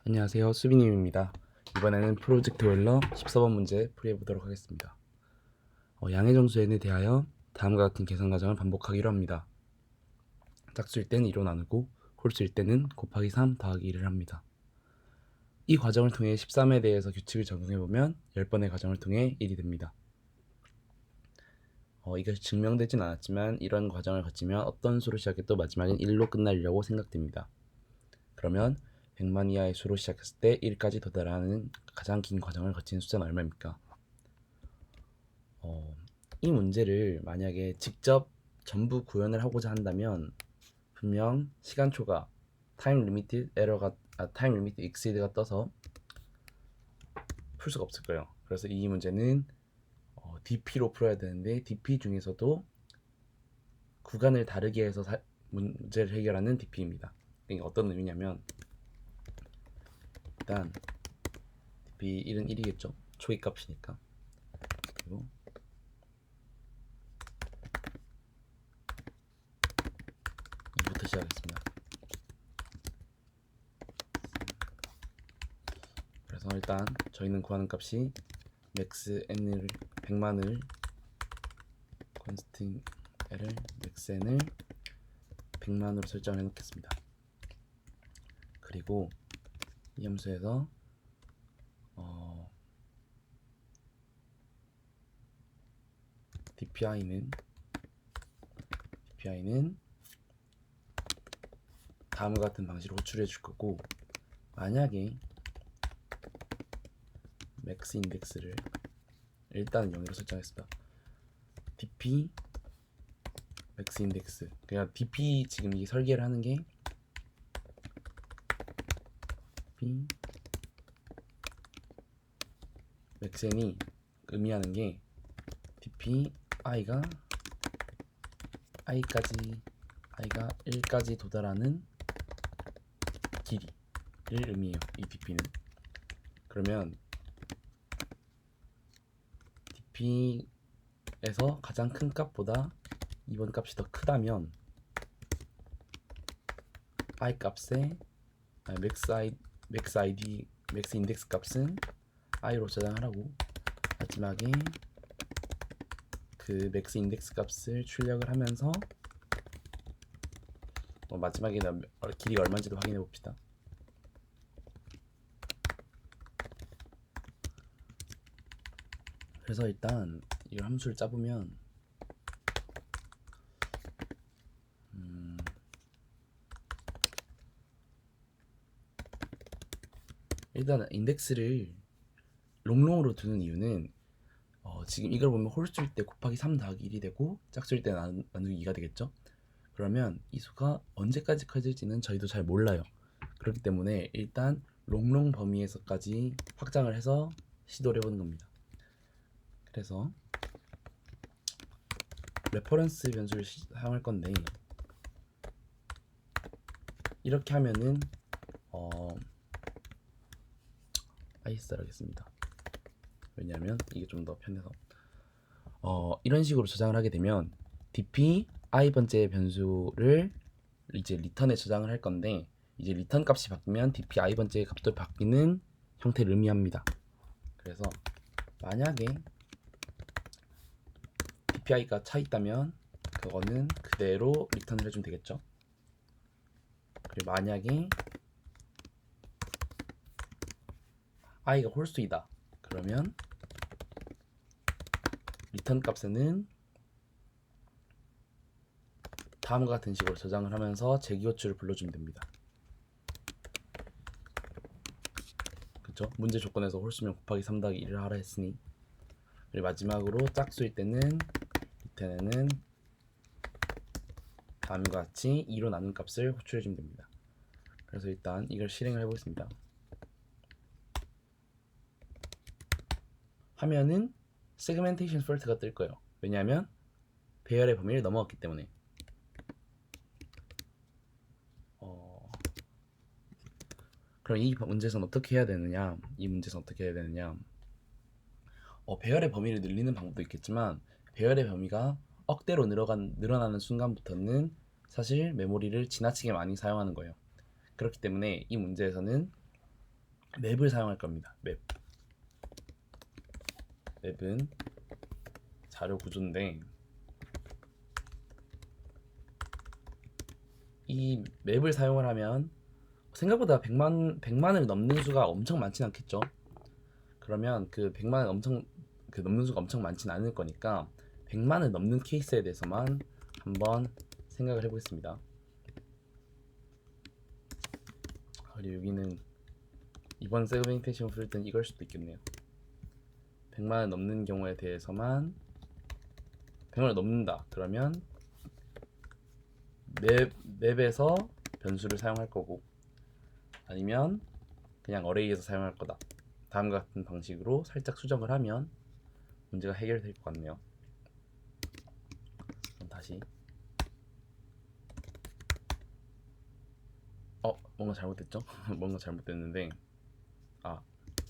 안녕하세요, 수빈님입니다. 이번에는 프로젝트 웰러 14번 문제 풀이해보도록 하겠습니다. 양의 정수n에 대하여 다음과 같은 계산 과정을 반복하기로 합니다. 짝수일 때는 2로 나누고 홀수일 때는 곱하기 3 더하기 1을 합니다. 이 과정을 통해 13에 대해서 규칙을 적용해보면 10번의 과정을 통해 1이 됩니다. 이것이 증명되진 않았지만 이런 과정을 거치면 어떤 수로 시작해도 마지막엔 1로 끝나려고 생각됩니다. 그러면 100만 이하의 수로 시작했을 때 1까지 도달하는 가장 긴 과정을 거친 숫자는 얼마입니까? 이 문제를 만약에 직접 전부 구현을 하고자 한다면 분명 시간초가 타임 리미트 에러가 타임 리미트 익시드가 떠서 풀 수가 없을 거예요. 그래서 이 문제는 DP로 풀어야 되는데 DP 중에서도 구간을 다르게 해서 문제를 해결하는 DP입니다. 이게 어떤 의미냐면 일단 DP 1은 1이겠죠. 초기 값이니까. 그리고 2부터 시작하겠습니다. 그래서 일단 저희는 구하는 값이 맥스 n을 100만을 const l을 맥스 n을 100만으로 설정해 놓겠습니다. 그리고 이 함수에서 dpi는 다음과 같은 방식으로 호출해 줄 거고, 만약에 맥스 인덱스를 일단 0으로 설정했습니다. dp 맥스 인덱스, 그냥 dp 지금 이 설계를 하는 게 dp 맥스 n이 의미하는 게 dp i가 1까지 도달하는 길이를 의미해요. 이 dp는. 그러면 dp에서 가장 큰 값보다 이번 값이 더 크다면 i 값에 맥스 인덱스 값은 i로 저장하라고, 마지막에 그 맥스 인덱스 값을 출력을 하면서 마지막에는 길이가 얼마인지도 확인해 봅시다. 그래서 일단 이 함수를 짜보면 일단 인덱스를 롱롱으로 두는 이유는 지금 이걸 보면 홀수일 때 곱하기 3 더하기 1이 되고 짝수일 때 나누기 2가 되겠죠. 그러면 이 수가 언제까지 커질지는 저희도 잘 몰라요. 그렇기 때문에 일단 롱롱 범위에서까지 확장을 해서 시도를 해보는 겁니다. 그래서 레퍼런스 변수를 사용할 건데, 이렇게 하면은 ISR 하겠습니다. 왜냐하면 이게 좀 더 편해서 이런 식으로 저장을 하게 되면 dp i번째 변수를 이제 리턴에 저장을 할 건데, 이제 리턴 값이 바뀌면 dp i번째 값도 바뀌는 형태를 의미합니다. 그래서 만약에 dpi가 차 있다면 그거는 그대로 리턴을 해주면 되겠죠. 그리고 만약에 i가 홀수이다 그러면 리턴 값에는 다음과 같은 식으로 저장을 하면서 재기호출을 불러주면 됩니다. 그쵸? 문제 조건에서 홀수면 곱하기 3 더하기 1을 하라 했으니. 그리고 마지막으로 짝수일 때는 리턴에는 다음과 같이 2로 나눈 값을 호출해주면 됩니다. 그래서 일단 이걸 실행을 해보겠습니다. 하면은 세그멘테이션 폴트가 뜰 거예요. 왜냐하면 배열의 범위를 넘어갔기 때문에. 그럼 이 문제에서는 어떻게 해야 되느냐? 배열의 범위를 늘리는 방법도 있겠지만, 배열의 범위가 억대로 늘어나는 순간부터는 사실 메모리를 지나치게 많이 사용하는 거예요. 그렇기 때문에 이 문제에서는 맵을 사용할 겁니다. 맵은 자료 구조인데 이 맵을 사용을 하면 생각보다 100만을 넘는 수가 엄청 많진 않겠죠. 그러면 그 100만을 넘는 수가 엄청 많진 않을 거니까 100만을 넘는 케이스에 대해서만 한번 생각을 해보겠습니다. 그리고 여기는 이번 세그멘테이션 풀 때는 이걸 수도 있겠네요. 100만을 넘는 경우에 대해서만 100만을 넘는다. 그러면 맵에서 변수를 사용할 거고 아니면 그냥 어레이에서 사용할 거다. 다음과 같은 방식으로 살짝 수정을 하면 문제가 해결될 것 같네요. 그럼 다시 뭔가 잘못됐죠? 뭔가 잘못됐는데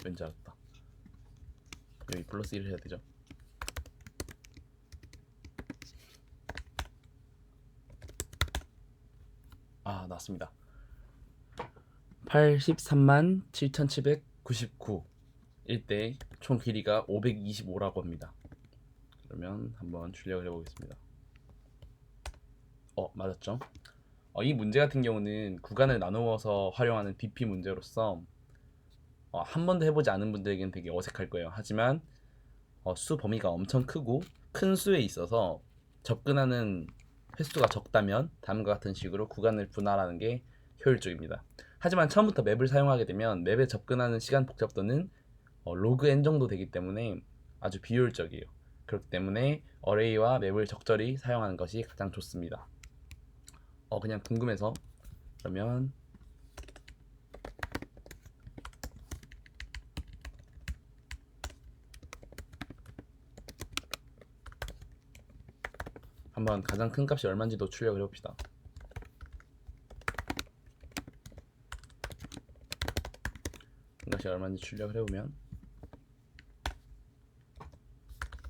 왠지 알았다. 여기 플러스 1을 해야 되죠. 나왔습니다. 83만 7,799 일대 총 길이가 525라고 합니다. 그러면 한번 출력을 해보겠습니다. 맞았죠? 이 문제 같은 경우는 구간을 나누어서 활용하는 BP 문제로서 한 번도 해보지 않은 분들에게는 되게 어색할 거예요. 하지만 수 범위가 엄청 크고 큰 수에 있어서 접근하는 횟수가 적다면 다음과 같은 식으로 구간을 분할하는 게 효율적입니다. 하지만 처음부터 맵을 사용하게 되면 맵에 접근하는 시간 복잡도는 로그 n 정도 되기 때문에 아주 비효율적이에요. 그렇기 때문에 어레이와 맵을 적절히 사용하는 것이 가장 좋습니다. 그냥 궁금해서 그러면 한번 가장 큰 값이 얼마인지도 출력을 해봅시다. 큰 값이 얼마인지 출력을 해보면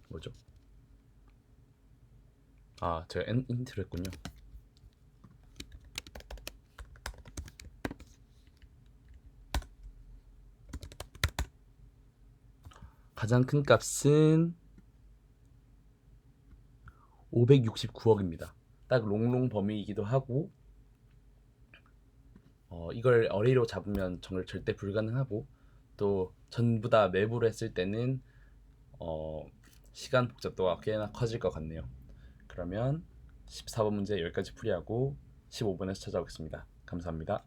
뭐죠? 제가 인트를 했군요. 가장 큰 값은 569억입니다. 딱 롱롱 범위이기도 하고 이걸 어레이로 잡으면 정말 절대 불가능하고 또 전부 다 맵으로 했을 때는 시간 복잡도가 꽤나 커질 것 같네요. 그러면 14번 문제 여기까지 풀이하고 15번에서 찾아오겠습니다. 감사합니다.